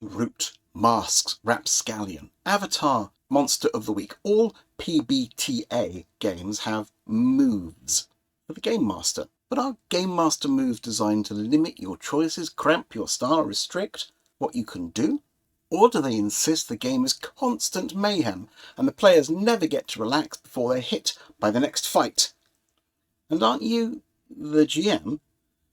Root, Masks, Rapscallion, Avatar, Monster of the Week. All PbtA games have moves for the Game Master. But are Gamemaster Moves designed to limit your choices, cramp your style, restrict what you can do? Or do they insist the game is constant mayhem and the players never get to relax before they're hit by the next fight? And aren't you, the GM,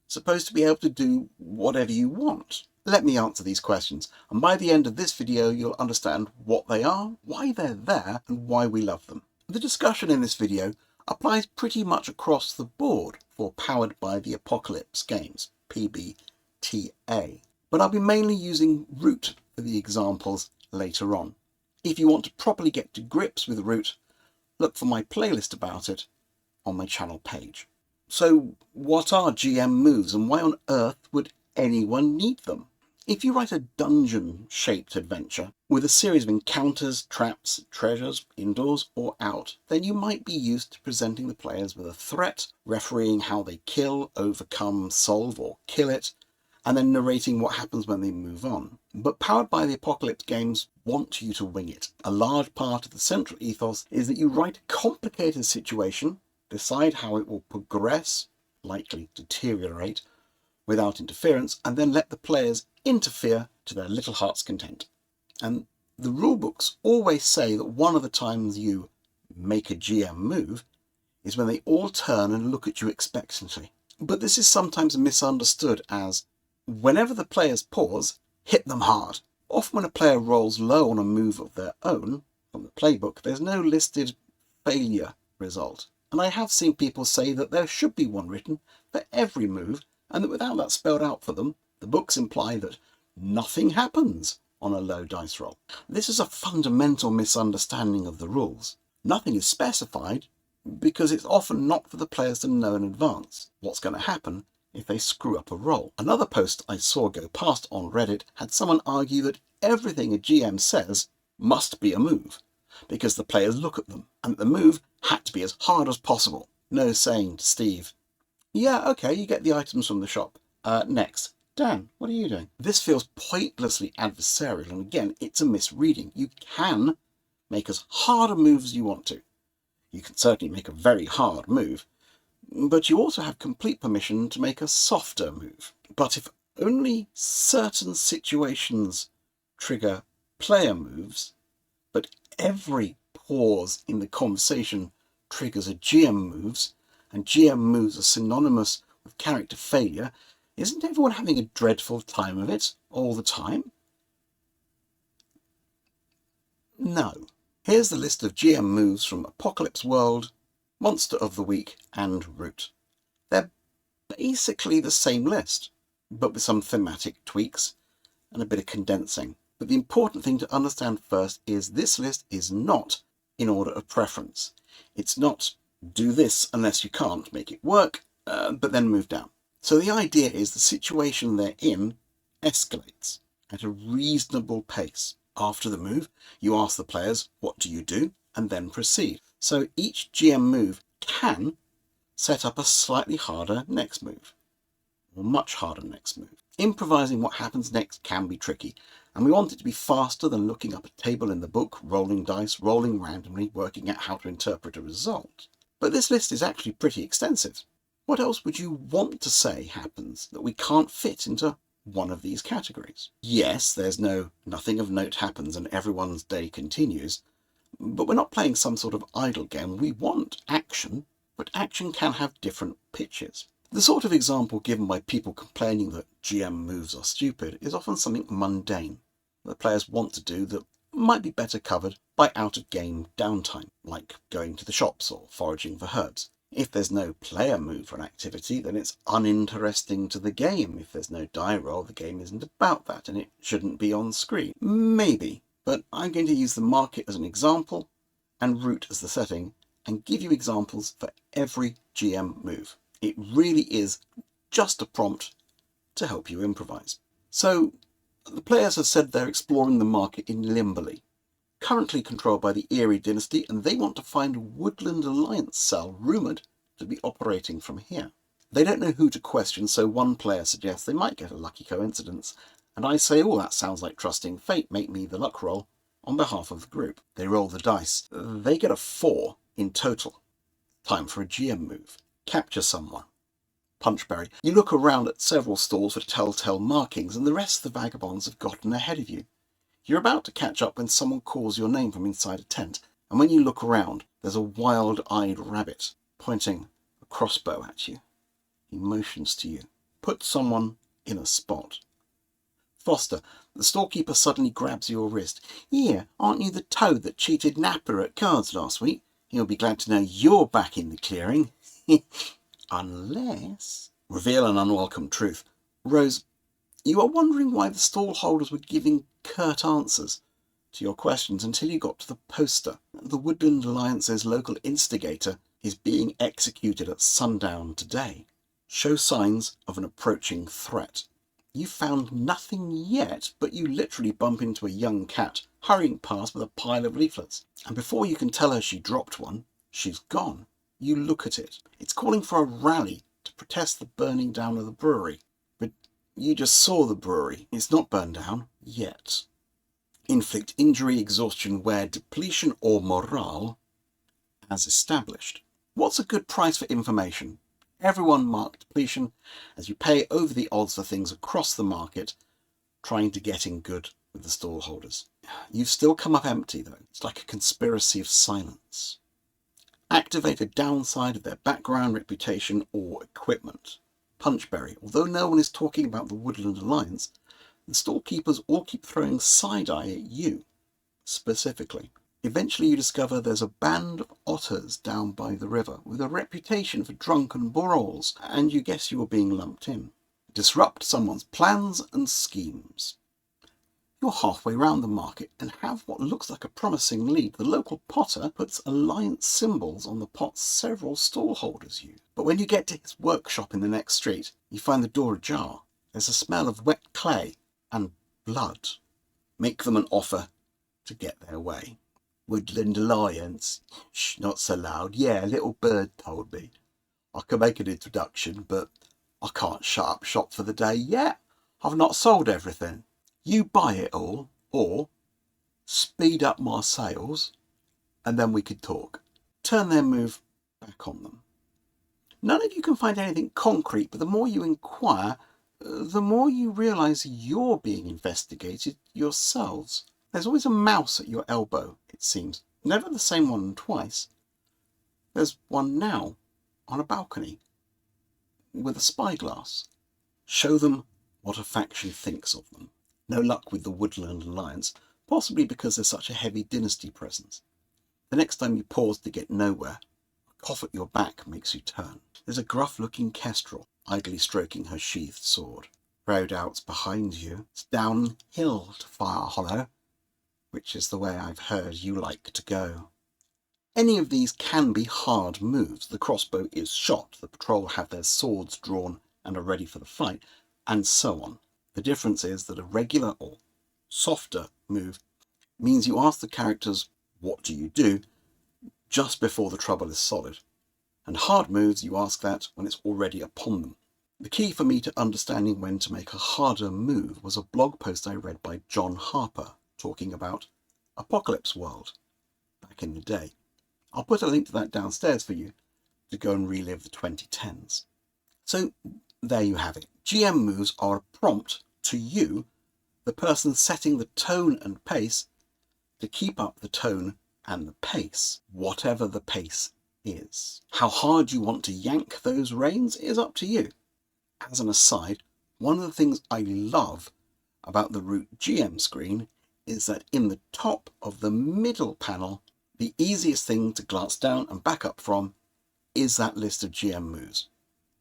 supposed to be able to do whatever you want? Let me answer these questions, and by the end of this video you'll understand what they are, why they're there, and why we love them. The discussion in this video applies pretty much across the board for Powered by the Apocalypse games, PbtA, but I'll be mainly using Root for the examples later on. If you want to properly get to grips with Root, look for my playlist about it on my channel page. So what are GM moves and why on earth would anyone need them? If you write a dungeon-shaped adventure with a series of encounters, traps, treasures, indoors or out, then you might be used to presenting the players with a threat, refereeing how they kill, overcome, solve or kill it, and then narrating what happens when they move on. But Powered by the Apocalypse games want you to wing it. A large part of the central ethos is that you write a complicated situation, decide how it will progress, likely deteriorate, without interference, and then let the players interfere to their little heart's content. And the rulebooks always say that one of the times you make a GM move is when they all turn and look at you expectantly. But this is sometimes misunderstood as whenever the players pause, hit them hard. Often when a player rolls low on a move of their own from the playbook, there's no listed failure result. And I have seen people say that there should be one written for every move, and that without that spelled out for them, the books imply that nothing happens on a low dice roll. This is a fundamental misunderstanding of the rules. Nothing is specified because it's often not for the players to know in advance what's going to happen if they screw up a roll. Another post I saw go past on Reddit had someone argue that everything a GM says must be a move because the players look at them, and the move had to be as hard as possible. No saying to Steve, yeah, okay, you get the items from the shop. Next. Dan, what are you doing? This feels pointlessly adversarial, and again, it's a misreading. You can make as hard a move as you want to. You can certainly make a very hard move, but you also have complete permission to make a softer move. But if only certain situations trigger player moves, but every pause in the conversation triggers a GM moves, and GM moves are synonymous with character failure, isn't everyone having a dreadful time of it all the time? No. Here's the list of GM moves from Apocalypse World, Monster of the Week, and Root. They're basically the same list, but with some thematic tweaks and a bit of condensing. But the important thing to understand first is this list is not in order of preference. It's not do this unless you can't make it work, but then move down. So the idea is the situation they're in escalates at a reasonable pace. After the move, you ask the players, what do you do? And then proceed. So each GM move can set up a slightly harder next move, or much harder next move. Improvising what happens next can be tricky, and we want it to be faster than looking up a table in the book, rolling dice, rolling randomly, working out how to interpret a result. But this list is actually pretty extensive. What else would you want to say happens that we can't fit into one of these categories? Yes, there's no nothing of note happens and everyone's day continues, but we're not playing some sort of idle game. We want action, but action can have different pitches. The sort of example given by people complaining that GM moves are stupid is often something mundane that players want to do that might be better covered by out-of-game downtime, like going to the shops or foraging for herbs. If there's no player move for an activity, then it's uninteresting to the game. If there's no die roll, the game isn't about that and it shouldn't be on screen. Maybe, but I'm going to use the market as an example and Root as the setting and give you examples for every GM move. It really is just a prompt to help you improvise. So the players have said they're exploring the market in Limberley, currently controlled by the Eyrie dynasty, and they want to find a Woodland Alliance cell rumoured to be operating from here. They don't know who to question, so one player suggests they might get a lucky coincidence And I say, oh, that sounds like trusting fate, make me the luck roll on behalf of the group. They roll the dice. They get a 4 in total. Time for a GM move. Capture someone. Punchberry. You look around at several stalls with telltale markings, and the rest of the vagabonds have gotten ahead of you. You're about to catch up when someone calls your name from inside a tent, and when you look around, there's a wild-eyed rabbit pointing a crossbow at you. He motions to you. Put someone in a spot. Foster, the storekeeper suddenly grabs your wrist. Here, aren't you the toad that cheated Napper at cards last week? He'll be glad to know you're back in the clearing. Unless... Reveal an unwelcome truth. Rose, you are wondering why the stall holders were giving curt answers to your questions until you got to the poster. The Woodland Alliance's local instigator is being executed at sundown today. Show signs of an approaching threat. You found nothing yet, but you literally bump into a young cat hurrying past with a pile of leaflets. And before you can tell her she dropped one, she's gone. You look at it. It's calling for a rally to protest the burning down of the brewery. But you just saw the brewery. It's not burned down yet. Inflict injury, exhaustion, wear, depletion, or morale as established. What's a good price for information? Everyone mark depletion as you pay over the odds for things across the market, trying to get in good with the stall holders. You've still come up empty though. It's like a conspiracy of silence. Activate a downside of their background, reputation, or equipment. Punchberry. Although no one is talking about the Woodland Alliance, the storekeepers all keep throwing side-eye at you, specifically. Eventually you discover there's a band of otters down by the river with a reputation for drunken brawls, and you guess you were being lumped in. Disrupt someone's plans and schemes. You're halfway round the market and have what looks like a promising lead. The local potter puts alliance symbols on the pots several stallholders use. But when you get to his workshop in the next street, you find the door ajar. There's a smell of wet clay and blood. Make them an offer to get their way. Woodland Alliance. Shh, not so loud. Yeah, a little bird told me. I can make an introduction, but I can't shut up shop for the day yet. I've not sold everything. You buy it all, or speed up my sales, and then we could talk. Turn their move back on them. None of you can find anything concrete, but the more you inquire, the more you realise you're being investigated yourselves. There's always a mouse at your elbow, it seems. Never the same one twice. There's one now, on a balcony, with a spyglass. Show them what a faction thinks of them. No luck with the Woodland Alliance, possibly because there's such a heavy dynasty presence. The next time you pause to get nowhere, a cough at your back makes you turn. There's a gruff-looking kestrel, idly stroking her sheathed sword. Road out's behind you. It's downhill to Fire Hollow, which is the way I've heard you like to go. Any of these can be hard moves. The crossbow is shot, the patrol have their swords drawn and are ready for the fight, and so on. The difference is that a regular or softer move means you ask the characters, what do you do, just before the trouble is solid. And hard moves, you ask that when it's already upon them. The key for me to understanding when to make a harder move was a blog post I read by John Harper talking about Apocalypse World back in the day. I'll put a link to that downstairs for you to go and relive the 2010s. So there you have it. GM moves are a prompt to you, the person setting the tone and pace, to keep up the tone and the pace, whatever the pace is. How hard you want to yank those reins is up to you. As an aside, one of the things I love about the Root GM screen is that in the top of the middle panel, the easiest thing to glance down and back up from is that list of GM moves.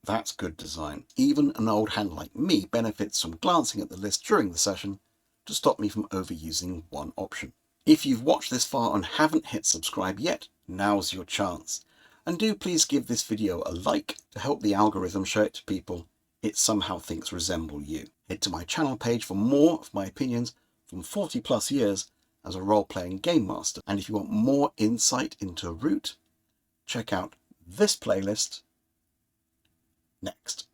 That's good design. Even an old hand like me benefits from glancing at the list during the session to stop me from overusing one option. If you've watched this far and haven't hit subscribe yet, now's your chance. And do please give this video a like to help the algorithm show it to people it somehow thinks resemble you. Head to my channel page for more of my opinions from 40 plus years as a role-playing game master. And if you want more insight into Root, check out this playlist next.